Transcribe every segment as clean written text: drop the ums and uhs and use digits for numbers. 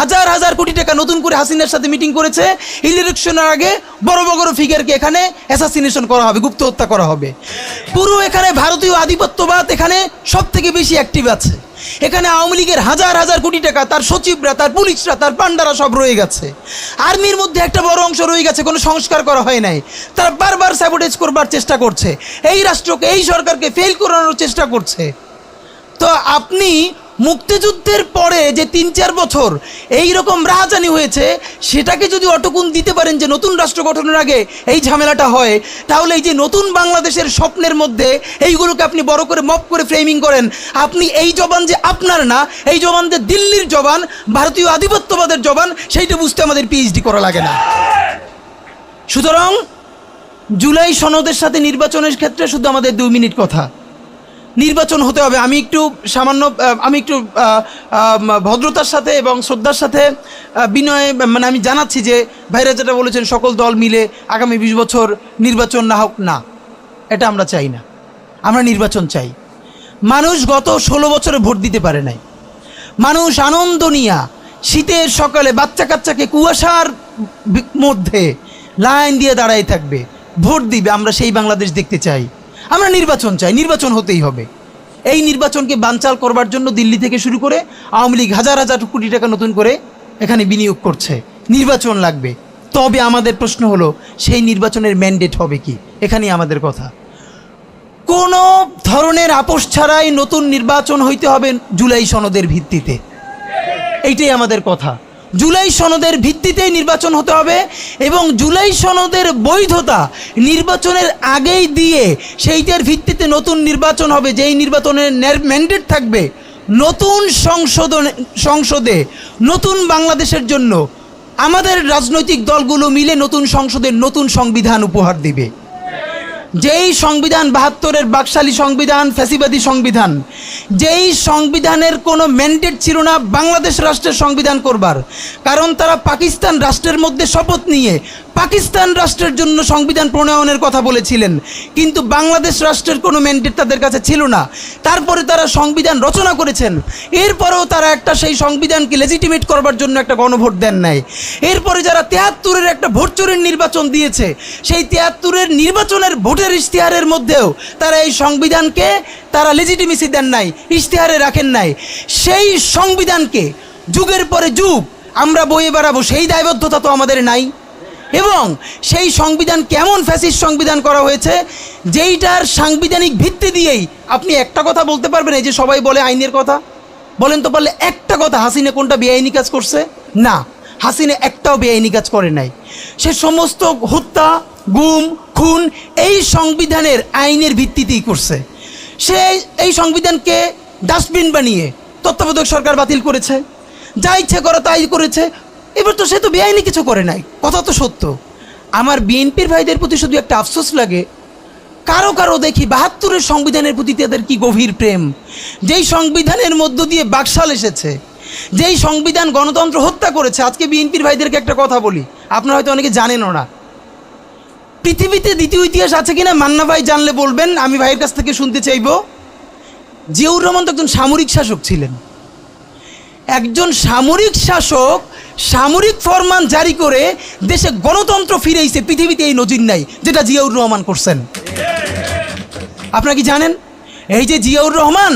হাজার হাজার কোটি টাকা নতুন করে হাসিনার সাথে মিটিং করেছে। ইলেকশনের আগে বড় বড় ফিগারকে এখানে অ্যাসাসিনেশন করা হবে, গুপ্ত হত্যা করা হবে। পুরো এখানে ভারতীয় আধিপত্যবাদ এখানে সব থেকে বেশি অ্যাক্টিভ আছে। এখানে আওয়ামী লীগের হাজার হাজার কোটি টাকা, তার সচিবরা, তার পুলিশরা, তার পান্ডারা সব রয়ে গেছে। আর্মির মধ্যে একটা বড় অংশ রয়ে গেছে, কোনো সংস্কার করা হয় নাই। তারা বারবার স্যাবোটেজ করবার চেষ্টা করছে, এই রাষ্ট্রকে, এই সরকারকে ফেল করানোর চেষ্টা করছে। তো আপনি মুক্তিযুদ্ধের পরে যে ৩-৪ বছর এই রকম রাহাজানি হয়েছে, সেটাকে যদি অটকুন দিতে পারেন যে নতুন রাষ্ট্র গঠনের আগে এই ঝামেলাটা হয়, তাহলে এই যে নতুন বাংলাদেশের স্বপ্নের মধ্যে এইগুলোকে আপনি বড় করে মপ করে ফ্রেমিং করেন। আপনি এই জবান যে আপনার না, এই জবান যে দিল্লির জবান, ভারতীয় আধিপত্যবাদের জবান, সেইটা বুঝতে আমাদের পিএইচডি করা লাগে না। সুতরাং জুলাই সনদের সাথে নির্বাচনের ক্ষেত্রে শুধু আমাদের 2 মিনিট কথা। নির্বাচন হতে হবে। আমি একটু ভদ্রতার সাথে এবং শ্রদ্ধার সাথে বিনয়ে আমি জানাচ্ছি যে ভাইরা যেটা বলেছেন, সকল দল মিলে আগামী 20 বছর নির্বাচন না হোক, না, এটা আমরা চাই না। আমরা নির্বাচন চাই। মানুষ গত 16 বছরে ভোট দিতে পারে নাই। মানুষ আনন্দ নিয়া শীতের সকালে বাচ্চা কাচ্চাকে কুয়াশার মধ্যে লাইন দিয়ে দাঁড়াই থাকবে, ভোট দিবে। আমরা সেই বাংলাদেশ দেখতে চাই। আমরা নির্বাচন চাই, নির্বাচন হতেই হবে। এই নির্বাচনকে বানচাল করবার জন্য দিল্লি থেকে শুরু করে আওয়ামী লীগ হাজার হাজার কোটি টাকা নতুন করে এখানে বিনিয়োগ করছে। নির্বাচন লাগবে। তবে আমাদের প্রশ্ন হলো, সেই নির্বাচনের ম্যান্ডেট হবে কি? এখানেই আমাদের কথা। কোনো ধরনের আপোষ ছাড়াই নতুন নির্বাচন হইতে হবে জুলাই সনদের ভিত্তিতে। এইটাই আমাদের কথা। জুলাই সনদের ভিত্তিতেই নির্বাচন হতে হবে এবং জুলাই সনদের বৈধতা নির্বাচনের আগেই দিয়ে সেইটার ভিত্তিতে নতুন নির্বাচন হবে, যেই নির্বাচনের ম্যান্ডেট থাকবে নতুন সংসদে নতুন বাংলাদেশের জন্য আমাদের রাজনৈতিক দলগুলো মিলে নতুন সংসদে নতুন সংবিধান উপহার দিবে। যেই সংবিধান 72-এর বাকশালী সংবিধান, ফ্যাসিবাদী সংবিধান, যেই সংবিধানের কোনো ম্যান্ডেট ছিল না বাংলাদেশ রাষ্ট্রের সংবিধান করবার, কারণ তারা পাকিস্তান রাষ্ট্রের মধ্যে শপথ নিয়ে পাকিস্তান রাষ্ট্রের জন্য সংবিধান প্রণয়নের কথা বলেছিলেন, কিন্তু বাংলাদেশ রাষ্ট্রের কোনো ম্যান্ডেট তাদের কাছে ছিল না। তারপরে তারা সংবিধান রচনা করেছেন, এরপরেও তারা একটা সেই সংবিধানকে লেজিটিমেট করবার জন্য একটা গণভোট দেন নাই। এরপরে যারা 73-এর একটা ভোট চোরের নির্বাচন দিয়েছে, সেই 73-এর নির্বাচনের ভোটের ইশতেহারের মধ্যেও তারা এই সংবিধানকে তারা লেজিটিমেসি দেন নাই, ইশতেহারে রাখেন নাই। সেই সংবিধানকে যুগের পরে যুগ আমরা বয়ে বেড়াবো, সেই দায়বদ্ধতা তো আমাদের নাই। এবং সেই সংবিধান কেমন ফ্যাসিস্ট সংবিধান করা হয়েছে, যেইটার সাংবিধানিক ভিত্তি দিয়েই আপনি একটা কথা বলতে পারবেন। এই যে সবাই বলে আইনের কথা, বলেন তো পারলে একটা কথা, হাসিনা কোনটা বেআইনি কাজ করছে? না, হাসিনা একটাও বেআইনি কাজ করে নাই। সে সমস্ত হত্যা, গুম, খুন এই সংবিধানের আইনের ভিত্তিতেই করছে। সে এই সংবিধানকে ডাস্টবিন বানিয়ে তত্ত্বাবধায়ক সরকার বাতিল করেছে, যা ইচ্ছে করা তাই করেছে। এবার তো সে তো বেআইনি কিছু করে নাই, কথা তো সত্য। আমার বিএনপির ভাইদের প্রতি শুধু একটা আফসোস লাগে, কারো কারো দেখি 72-এর সংবিধানের প্রতি তাদের কি গভীর প্রেম। যেই সংবিধানের মধ্য দিয়ে বাকশাল এসেছে, যেই সংবিধান গণতন্ত্র হত্যা করেছে। আজকে বিএনপির ভাইদেরকে একটা কথা বলি, আপনারা হয়তো অনেকে জানেনও না। পৃথিবীতে দ্বিতীয় ইতিহাস আছে কিনা মান্না ভাই জানলে বলবেন, আমি ভাইয়ের কাছ থেকে শুনতে চাইব। জিয়াউর রহমান তো একজন সামরিক শাসক ছিলেন। একজন সামরিক শাসক সামরিক ফরমান জারি করে দেশে গণতন্ত্র ফিরেইছে, পৃথিবীতে এই নজির নাই যেটা জিয়াউর রহমান করছেন। আপনারা কি জানেন? এই যে জিয়াউর রহমান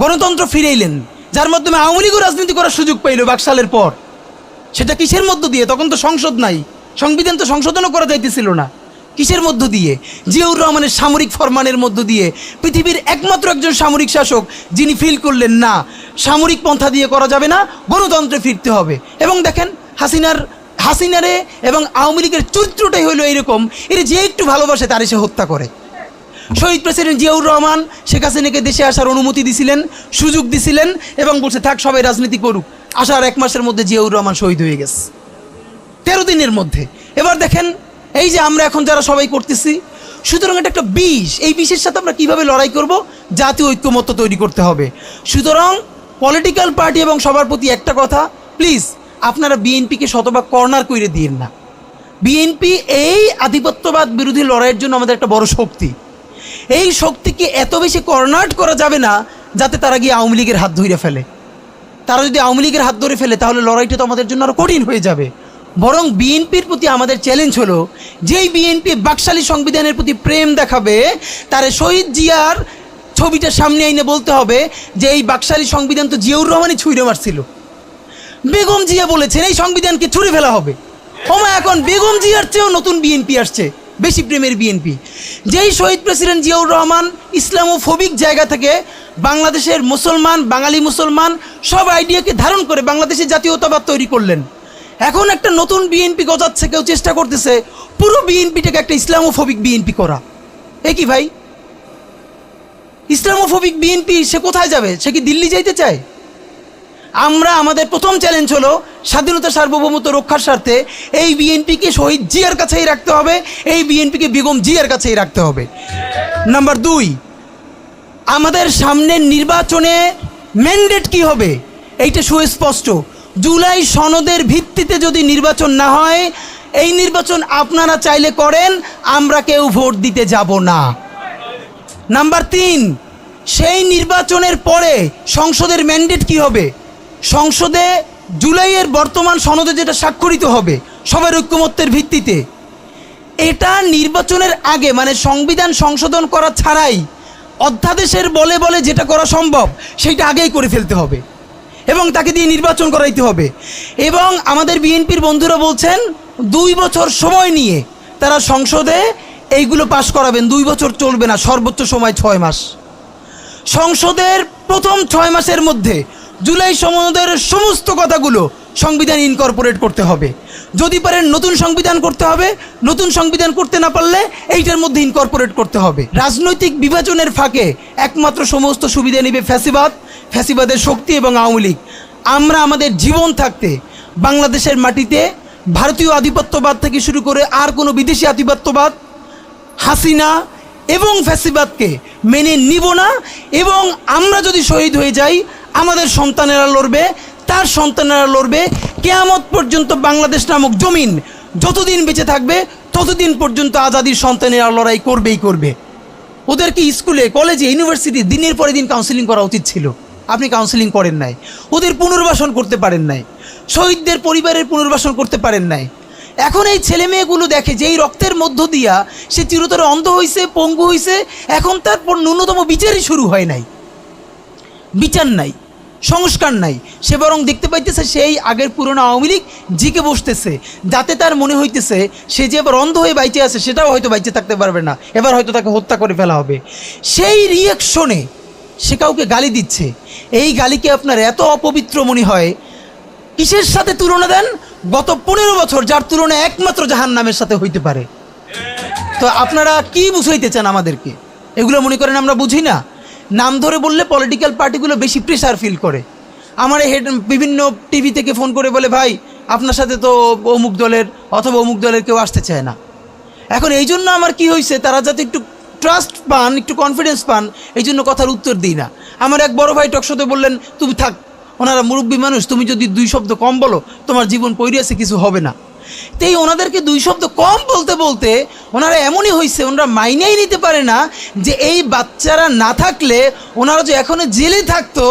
গণতন্ত্র ফিরাইলেন, যার মাধ্যমে আওয়ামী লীগও রাজনীতি করার সুযোগ পাইল বাকশালের পর, সেটা কিসের মধ্য দিয়ে? তখন তো সংসদ নাই, সংবিধান তো সংশোধনও করা যাইতেছিল না। কিসের মধ্য দিয়ে? জিয়াউর রহমানের সামরিক ফরমানের মধ্য দিয়ে। পৃথিবীর একমাত্র একজন সামরিক শাসক যিনি ফিল করলেন না, সামরিক পন্থা দিয়ে করা যাবে না, গণতন্ত্রে ফিরতে হবে। এবং দেখেন হাসিনারে এবং আওয়ামী লীগের চরিত্রটাই হলো এইরকম, এর যে একটু ভালোবাসে তারে সে হত্যা করে। শহীদ প্রেসিডেন্ট জিয়াউর রহমান শেখ হাসিনাকে দেশে আসার অনুমতি দিছিলেন, সুযোগ দিছিলেন এবং বলছে থাক সবাই রাজনীতি করুক। আসার 1 মাসের মধ্যে জিয়াউর রহমান শহীদ হয়ে গেছে, 13 দিনের মধ্যে। এবার দেখেন এই যে আমরা এখন যারা সবাই করতেছি, সুতরাং এটা একটা বিষ। এই বিষের সাথে আমরা কীভাবে লড়াই করব? জাতীয় ঐক্যমত্য তৈরি করতে হবে। সুতরাং পলিটিক্যাল পার্টি এবং সবার প্রতি একটা কথা, প্লিজ আপনারা বিএনপিকে শতভাগ কর্নার করে দিয়েন না। বিএনপি এই আধিপত্যবাদ বিরোধী লড়াইয়ের জন্য আমাদের একটা বড় শক্তি। এই শক্তিকে এত বেশি কর্নার করা যাবে না যাতে তারা গিয়ে আওয়ামী লীগের হাত ধরে ফেলে। তারা যদি আওয়ামী লীগের হাত ধরে ফেলে তাহলে লড়াইটা তো আমাদের জন্য আরও কঠিন হয়ে যাবে। বরং বিএনপির প্রতি আমাদের চ্যালেঞ্জ হলো, যেই বিএনপি বাকশালী সংবিধানের প্রতি প্রেম দেখাবে তারে শহীদ জিয়ার ছবিটা সামনে এনে বলতে হবে যে এই বাকশালী সংবিধান তো জিয়াউর রহমানই ছুঁড়ে মারছিল। বেগম জিয়া বলেছেন এই সংবিধানকে ছুঁড়ে ফেলা হবে। ওমা এখন বেগম জিয়ার চেয়েও নতুন বিএনপি আসছে, বেশি প্রেমের বিএনপি। যেই শহীদ প্রেসিডেন্ট জিয়াউর রহমান ইসলামোফোবিক জায়গা থেকে বাংলাদেশের মুসলমান, বাঙালি মুসলমান সব আইডিয়াকে ধারণ করে বাংলাদেশের জাতীয়তাবাদ তৈরি করলেন। এখন একটা নতুন বিএনপি গজাচ্ছে, কেউ চেষ্টা করতেছে পুরো বিএনপিটাকে একটা ইসলামোফোবিক বিএনপি করা। এ কি ভাই, ইসলামোফোবিক বিএনপি সে কোথায় যাবে? সে কি দিল্লি যাইতে চায়? আমরা আমাদের প্রথম চ্যালেঞ্জ হলো স্বাধীনতা সার্বভৌমত্ব রক্ষার স্বার্থে এই বিএনপিকে শহীদ জিয়ার কাছেই রাখতে হবে, এই বিএনপিকে বেগম জিয়ার কাছেই রাখতে হবে। নাম্বার 2, আমাদের সামনের নির্বাচনে ম্যান্ডেট কি হবে এইটা সুস্পষ্ট। জুলাই সনদের ভিত্তিতে যদি নির্বাচন না হয়, এই নির্বাচন আপনারা চাইলে করেন, আমরা কেউ ভোট দিতে যাব না। নাম্বার 3, সেই নির্বাচনের পরে সংসদের ম্যান্ডেট কি হবে? সংসদে জুলাইয়ের বর্তমান সনদে যেটা স্বাক্ষরিত হবে সবার ঐক্যমত্যের ভিত্তিতে, এটা নির্বাচনের আগে মানে সংবিধান সংশোধন করা ছাড়াই অধ্যাদেশের বলে বলে যেটা করা সম্ভব সেইটা আগেই করে ফেলতে হবে এবং তাকে দিয়ে নির্বাচন করাইতে হবে। এবং আমাদের বিএনপির বন্ধুরা বলছেন 2 বছর সময় নিয়ে তারা সংসদে এইগুলো পাশ করাবেন। 2 বছর চলবে না, সর্বোচ্চ সময় 6 মাস। সংসদের প্রথম 6 মাসের মধ্যে জুলাই সনদের সমস্ত কথাগুলো সংবিধান ইনকর্পোরেট করতে হবে। যদি পারেন নতুন সংবিধান করতে হবে, নতুন সংবিধান করতে না পারলে এইটার মধ্যে ইনকর্পোরেট করতে হবে। রাজনৈতিক বিভাজনের ফাঁকে একমাত্র সমস্ত সুবিধা নেবে ফ্যাসিবাদ, ফ্যাসিবাদের শক্তি এবং আওয়ামী লীগ। আমরা আমাদের জীবন থাকতে বাংলাদেশের মাটিতে ভারতীয় আধিপত্যবাদ থেকে শুরু করে আর কোনো বিদেশি আধিপত্যবাদ, হাসিনা এবং ফ্যাসিবাদকে মেনে নিব না। এবং আমরা যদি শহীদ হয়ে যাই, আমাদের সন্তানেরা লড়বে, তার সন্তানেরা লড়বে। কিয়ামত পর্যন্ত বাংলাদেশ নামক জমিন যতদিন বেঁচে থাকবে ততদিন পর্যন্ত আজাদির সন্তানেরা লড়াই করবেই করবে। ওদেরকে স্কুলে, কলেজে, ইউনিভার্সিটি দিনের পরে দিন কাউন্সিলিং করা উচিত ছিল। আপনি কাউন্সিলিং করেন নাই, ওদের পুনর্বাসন করতে পারেন নাই, শহীদদের পরিবারের পুনর্বাসন করতে পারেন নাই। এখন এই ছেলে মেয়েগুলো দেখে যে এই রক্তের মধ্য দিয়া সে চিরতরে অন্ধ হয়েছে, পঙ্গু হয়েছে, এখন তারপর ন্যূনতম বিচারই শুরু হয় নাই। বিচার নাই, সংস্কার নাই, সে বরং দেখতে পাইতেছে সেই আগের পুরনো আওয়ামী লীগ জিকে বসতেছে, যাতে তার মনে হইতেছে সে যে এবার অন্ধ হয়ে বাইচে আছে সেটাও হয়তো বাইচে থাকতে পারবে না, এবার হয়তো তাকে হত্যা করে ফেলা হবে। সেই রিয়াকশনে সে কাউকে গালি দিচ্ছে। এই গালিকে আপনার এত অপবিত্র মনে হয়, কিসের সাথে তুলনা দেন? গত 15 বছর যার তুলনা একমাত্র জাহান্নামের সাথে হইতে পারে। তো আপনারা কি বুঝাইতে চান আমাদেরকে? এগুলো মনে করেন আমরা বুঝি না? নাম ধরে বললে পলিটিক্যাল পার্টিগুলো বেশি প্রেশার ফিল করে। আমার বিভিন্ন টিভি থেকে ফোন করে বলে, ভাই আপনার সাথে তো অমুক দলের অথবা অমুক দলের কেউ আসতে চায় না। এখন এই জন্য আমার কি হয়েছে, তারা যাতে একটু ট্রাস্ট পান, একটু কনফিডেন্স পান, এই জন্য কথার উত্তর দিই না। আমার এক বড় ভাই টকশোতে বললেন, তুমি থাক, ওনারা মুরব্বী মানুষ, তুমি যদি 2 শব্দ কম বলো তোমার জীবন পইরিয়াছে, কিছু হবে না। তো এই ওনাদেরকে 2 শব্দ কম বলতে বলতে ওনারা এমনই হয়েছে, ওনারা মাইনেই নিতে পারে না যে এই বাচ্চারা না থাকলে ওনারা যে এখনো জেলে থাকতো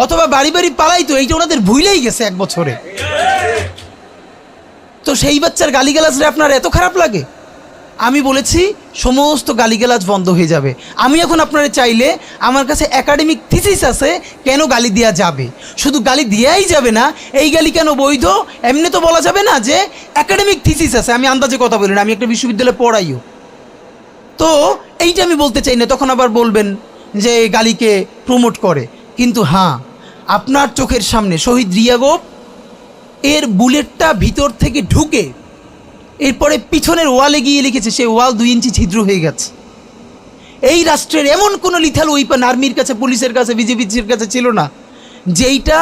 অথবা বাড়ি বাড়ি পালাইতো, এইটা ওনাদের ভুলেই গেছে 1 বছরে। তো সেই বাচ্চার গালিগালাজরে আপনার এত খারাপ লাগে? আমি বলেছি সমস্ত গালিগালাজ বন্ধ হয়ে যাবে। আমি এখন আপনারা চাইলে, আমার কাছে একাডেমিক থিসিস আছে কেন গালি দেওয়া যাবে। শুধু গালি দেওয়াই যাবে না, এই গালি কেন বৈধ এমনি তো বলা যাবে না, যে একাডেমিক থিসিস আছে। আমি আন্দাজে কথা বলি না, আমি একটা বিশ্ববিদ্যালয়ে পড়াইও। তো এইটা আমি বলতে চাই না, তখন আবার বলবেন যে গালিকে প্রমোট করে। কিন্তু হ্যাঁ, আপনার চোখের সামনে শহীদ রিয়াগোপ এর বুলেটটা ভিতর থেকে ঢুকে এরপরে পিছনের ওয়ালে গিয়ে লিখেছে, সেই ওয়াল 2 ইঞ্চি ছিদ্র হয়ে গেছে। এই রাষ্ট্রের এমন কোনো লিথাল ওয়েপন আর্মির কাছে, পুলিশের কাছে, বিজেপির কাছে ছিল না যেইটা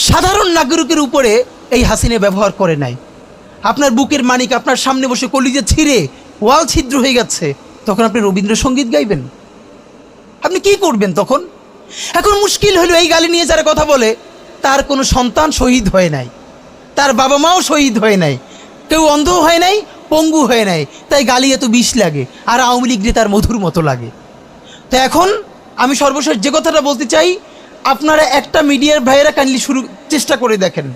সাধারণ নাগরিকের উপরে এই হাসিনা ব্যবহার করে নাই। আপনার বুকের মানিক আপনার সামনে বসে কলিজা ছিঁড়ে ওয়াল ছিদ্র হয়ে গেছে, তখন আপনি রবীন্দ্রসঙ্গীত গাইবেন? আপনি কি করবেন তখন? এখন মুশকিল হলো, এই গালি নিয়ে যারা কথা বলে তার কোনো সন্তান শহীদ হয় নাই, তার বাবা মাও শহীদ হয় নাই, কেউ অন্ধ হয় নাই, পঙ্গু হয় নাই, তাই গালি এত বিষ লাগে, আর আওয়ামী লীগ তার মধুর মতো লাগে। তো এখন আমি সর্বশেষ যে কথাটা বলতে চাই, আপনারা একটা মিডিয়ার ভাইয়েরা কাইন্ডলি চেষ্টা করে দেখেন।